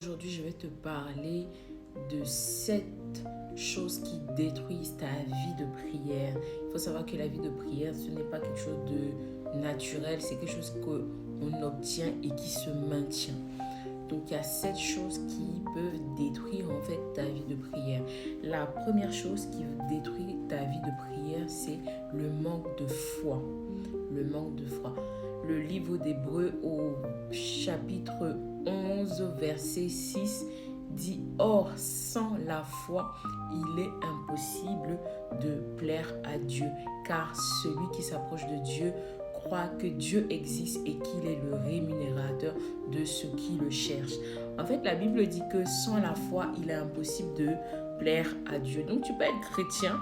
Aujourd'hui, je vais te parler de 7 choses qui détruisent ta vie de prière. Il faut savoir que la vie de prière, ce n'est pas quelque chose de naturel, c'est quelque chose qu'on obtient et qui se maintient. Donc, il y a 7 choses qui peuvent détruire en fait ta vie de prière. La première chose qui détruit ta vie de prière, c'est le manque de foi. Le manque de foi. Le livre d'Hébreux au chapitre 11, verset 6 dit: Or, sans la foi, il est impossible de plaire à Dieu, car celui qui s'approche de Dieu croit que Dieu existe et qu'il est le rémunérateur de ceux qui le cherchent. En fait, la Bible dit que sans la foi, il est impossible de plaire à Dieu. Donc, tu peux être chrétien,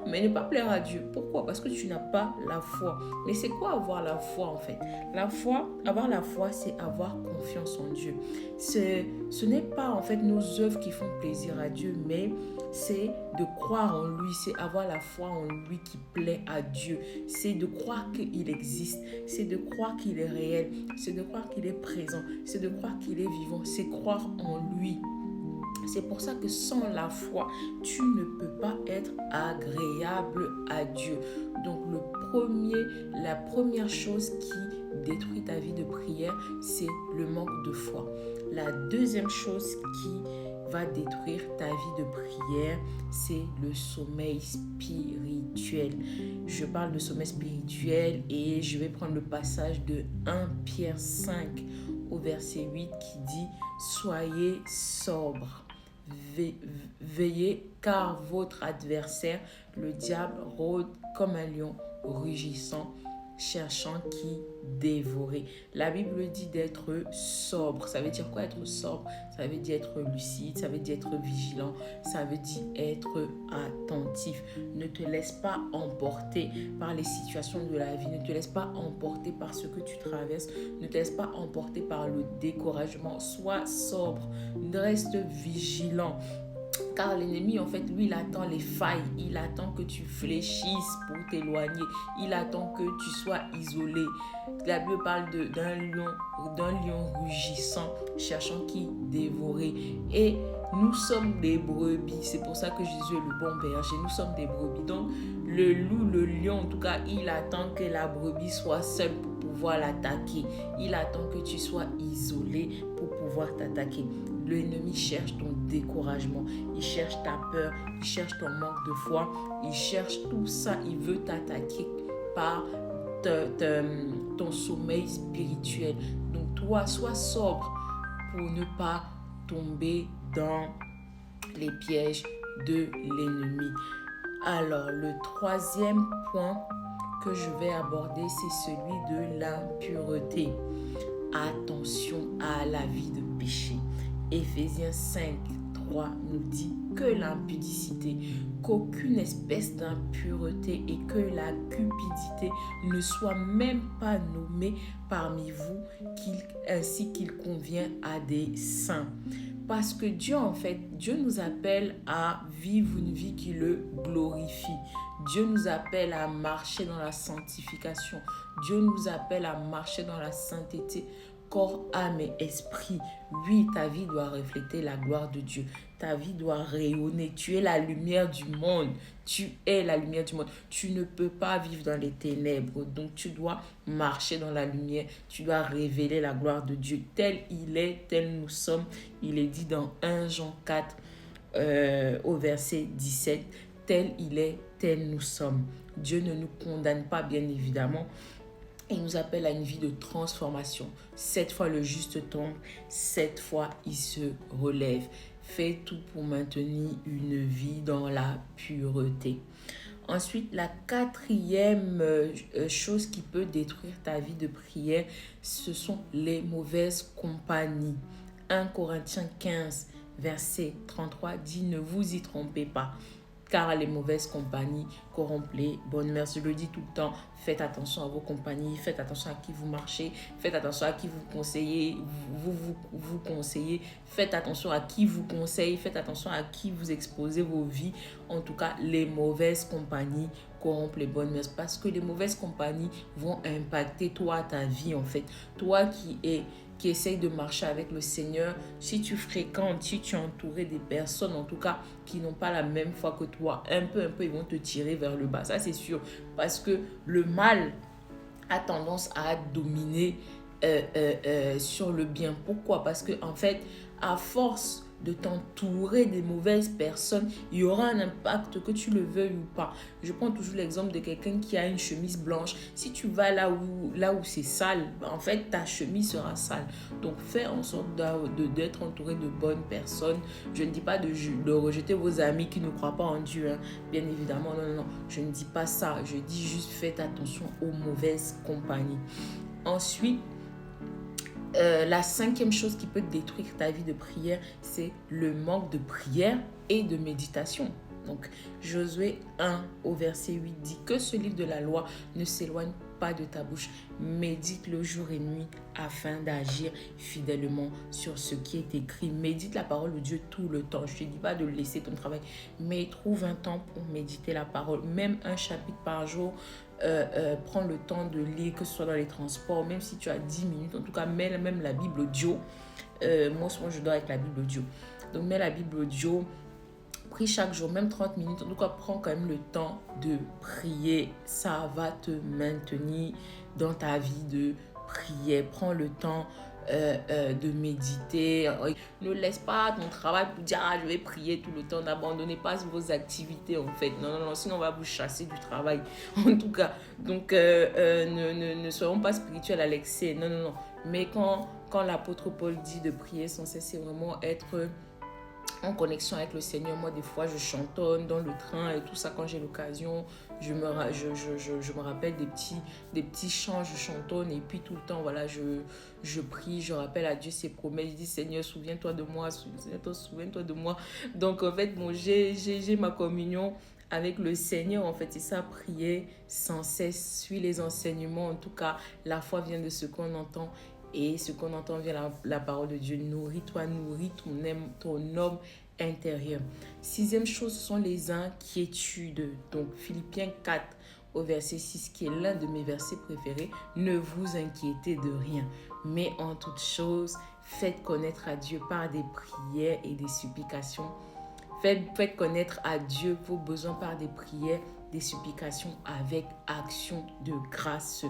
mais ne pas plaire à Dieu. Pourquoi? Parce que tu n'as pas la foi. Mais c'est quoi avoir la foi en fait? Avoir la foi, c'est avoir confiance en Dieu. Ce n'est pas en fait nos œuvres qui font plaisir à Dieu, mais c'est de croire en lui, c'est avoir la foi en lui qui plaît à Dieu. C'est de croire qu'il existe, c'est de croire qu'il est réel, c'est de croire qu'il est présent, c'est de croire qu'il est vivant, c'est croire en lui. C'est pour ça que sans la foi, tu ne peux pas être agréable à Dieu. Donc la première chose qui détruit ta vie de prière, c'est le manque de foi. La deuxième chose qui va détruire ta vie de prière, c'est le sommeil spirituel. Je parle de sommeil spirituel et je vais prendre le passage de 1 Pierre 5 au verset 8 qui dit: Soyez sobres. Veillez, car votre adversaire, le diable, rôde comme un lion rugissant, cherchant qui dévorer. La Bible dit d'être sobre. Ça veut dire quoi être sobre? Ça veut dire être lucide, ça veut dire être vigilant, ça veut dire être attentif. Ne te laisse pas emporter par les situations de la vie, ne te laisse pas emporter par ce que tu traverses, ne te laisse pas emporter par le découragement. Sois sobre, reste vigilant. Car l'ennemi, en fait, lui, il attend les failles. Il attend que tu fléchisses pour t'éloigner. Il attend que tu sois isolé. La Bible parle d'un lion rugissant, cherchant qui dévorer. Et nous sommes des brebis. C'est pour ça que Jésus est le bon berger. Nous sommes des brebis. Donc, le loup, le lion, en tout cas, il attend que la brebis soit seule pour pouvoir l'attaquer. Il attend que tu sois isolé pour pouvoir t'attaquer. L'ennemi cherche ton découragement, il cherche ta peur, il cherche ton manque de foi, il cherche tout ça, il veut t'attaquer par ton sommeil spirituel. Donc toi, sois sobre pour ne pas tomber dans les pièges de l'ennemi. Alors, le troisième point que je vais aborder, c'est celui de l'impureté. Attention à la vie de péché. Éphésiens 5, 3 nous dit que l'impudicité, qu'aucune espèce d'impureté et que la cupidité ne soit même pas nommée parmi vous, ainsi qu'il convient à des saints. Parce que Dieu, en fait, Dieu nous appelle à vivre une vie qui le glorifie. Dieu nous appelle à marcher dans la sanctification. Dieu nous appelle à marcher dans la sainteté, corps, âme et esprit. Oui, ta vie doit refléter la gloire de Dieu. Ta vie doit rayonner. Tu es la lumière du monde. Tu es la lumière du monde. Tu ne peux pas vivre dans les ténèbres. Donc, tu dois marcher dans la lumière. Tu dois révéler la gloire de Dieu. Tel il est, tel nous sommes. Il est dit dans 1 Jean 4 au verset 17. Tel il est, tel nous sommes. Dieu ne nous condamne pas, bien évidemment. Il nous appelle à une vie de transformation. 7 fois le juste tombe, 7 fois il se relève. Fais tout pour maintenir une vie dans la pureté. Ensuite, la quatrième chose qui peut détruire ta vie de prière, ce sont les mauvaises compagnies. 1 Corinthiens 15, verset 33 dit: Ne vous y trompez pas, car les mauvaises compagnies corrompent les bonnes mœurs. Je le dis tout le temps, faites attention à vos compagnies, faites attention à qui vous marchez, faites attention à qui vous conseillez, vous conseillez, faites attention à qui vous conseille, faites attention à qui vous exposez vos vies. En tout cas, les mauvaises compagnies corrompent les bonnes mœurs, parce que les mauvaises compagnies vont impacter toi, ta vie en fait. Toi qui qui essayent de marcher avec le Seigneur, si tu fréquentes, si tu es entouré des personnes, en tout cas, qui n'ont pas la même foi que toi, un peu, ils vont te tirer vers le bas. Ça, c'est sûr. Parce que le mal a tendance à dominer sur le bien. Pourquoi? Parce que, en fait, à force de t'entourer des mauvaises personnes, il y aura un impact, que tu le veuilles ou pas. Je prends toujours l'exemple de quelqu'un qui a une chemise blanche. Si tu vas là où c'est sale, en fait, ta chemise sera sale. Donc, fais en sorte d'être entouré de bonnes personnes. Je ne dis pas de rejeter vos amis qui ne croient pas en Dieu, hein. Bien évidemment, non. Je ne dis pas ça. Je dis juste faites attention aux mauvaises compagnies. Ensuite, la cinquième chose qui peut détruire ta vie de prière, c'est le manque de prière et de méditation. Donc, Josué 1 au verset 8 dit que ce livre de la loi ne s'éloigne pas de ta bouche. Médite le jour et nuit afin d'agir fidèlement sur ce qui est écrit. Médite la parole de Dieu tout le temps. Je ne te dis pas de laisser ton travail, mais trouve un temps pour méditer la parole. Même un chapitre par jour. Prends le temps de lire, que ce soit dans les transports, même si tu as 10 minutes, en tout cas, mets même la Bible audio. Moi, souvent, je dors avec la Bible audio. Donc, mets la Bible audio, prie chaque jour, même 30 minutes. En tout cas, prends quand même le temps de prier. Ça va te maintenir dans ta vie de prière. Prends le temps de méditer. Ne laisse pas ton travail pour dire je vais prier tout le temps. N'abandonnez pas vos activités en fait. Non, sinon on va vous chasser du travail. En tout cas, donc ne soyons pas spirituels à l'excès. Non. Mais quand l'apôtre Paul dit de prier sans cesse, c'est vraiment être en connexion avec le Seigneur. Moi, des fois, je chantonne dans le train et tout ça quand j'ai l'occasion. Je me rappelle des petits chants, je chantonne et puis tout le temps, voilà, je prie, je rappelle à Dieu ses promesses. Je dis, Seigneur, souviens-toi de moi, souviens-toi de moi. Donc, en fait, bon, j'ai ma communion avec le Seigneur, en fait, c'est ça, prier sans cesse, suis les enseignements. En tout cas, la foi vient de ce qu'on entend. Et ce qu'on entend vient la parole de Dieu. Nourris-toi, nourris ton homme intérieur. Sixième chose, ce sont les inquiétudes. Donc, Philippiens 4 au verset 6, qui est l'un de mes versets préférés. Ne vous inquiétez de rien, mais en toute chose, faites connaître à Dieu par des prières et des supplications. Faites connaître à Dieu vos besoins par des prières, des supplications avec action de grâce.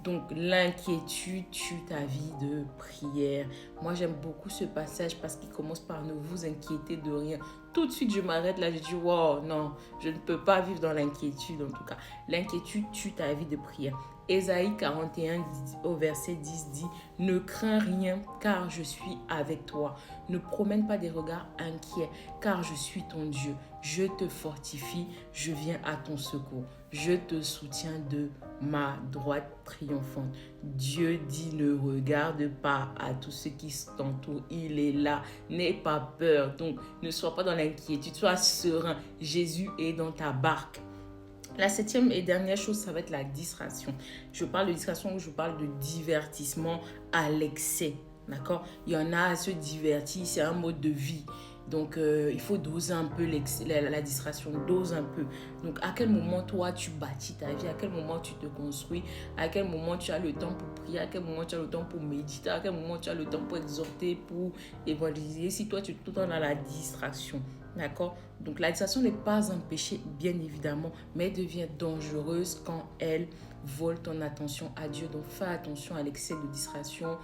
Donc, l'inquiétude tue ta vie de prière. Moi, j'aime beaucoup ce passage parce qu'il commence par ne vous inquiéter de rien. Tout de suite, je m'arrête là, je dis, wow, non, je ne peux pas vivre dans l'inquiétude en tout cas. L'inquiétude tue ta vie de prière. Ésaïe 41 au verset 10 dit, ne crains rien car je suis avec toi. Ne promène pas des regards inquiets car je suis ton Dieu. Je te fortifie, je viens à ton secours. Je te soutiens de ma droite triomphante. Dieu dit, ne regarde pas à tous ceux qui t'entourent. Il est là. N'aie pas peur. Donc, ne sois pas dans l'inquiétude. Sois serein. Jésus est dans ta barque. La septième et dernière chose, ça va être la distraction. Je parle de distraction, je parle de divertissement à l'excès. D'accord? Il y en a à se divertir, c'est un mode de vie. Donc, il faut doser un peu la distraction, dose un peu. Donc, à quel moment, toi, tu bâtis ta vie? À quel moment, tu te construis? À quel moment, tu as le temps pour prier? À quel moment, tu as le temps pour méditer? À quel moment, tu as le temps pour exhorter, pour évangéliser? Si toi, tu es tout le temps dans la distraction, d'accord? Donc, la distraction n'est pas un péché, bien évidemment, mais elle devient dangereuse quand elle vole ton attention à Dieu. Donc, fais attention à l'excès de distraction.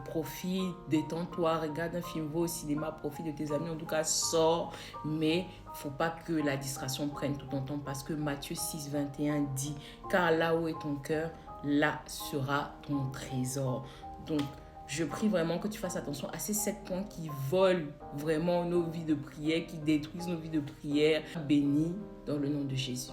Profite, détends-toi, regarde un film, va au cinéma, profite de tes amis, en tout cas sors, mais il ne faut pas que la distraction prenne tout ton temps parce que Matthieu 6, 21 dit, car là où est ton cœur, là sera ton trésor. Donc, je prie vraiment que tu fasses attention à ces 7 points qui volent vraiment nos vies de prière, qui détruisent nos vies de prière. Bénis dans le nom de Jésus.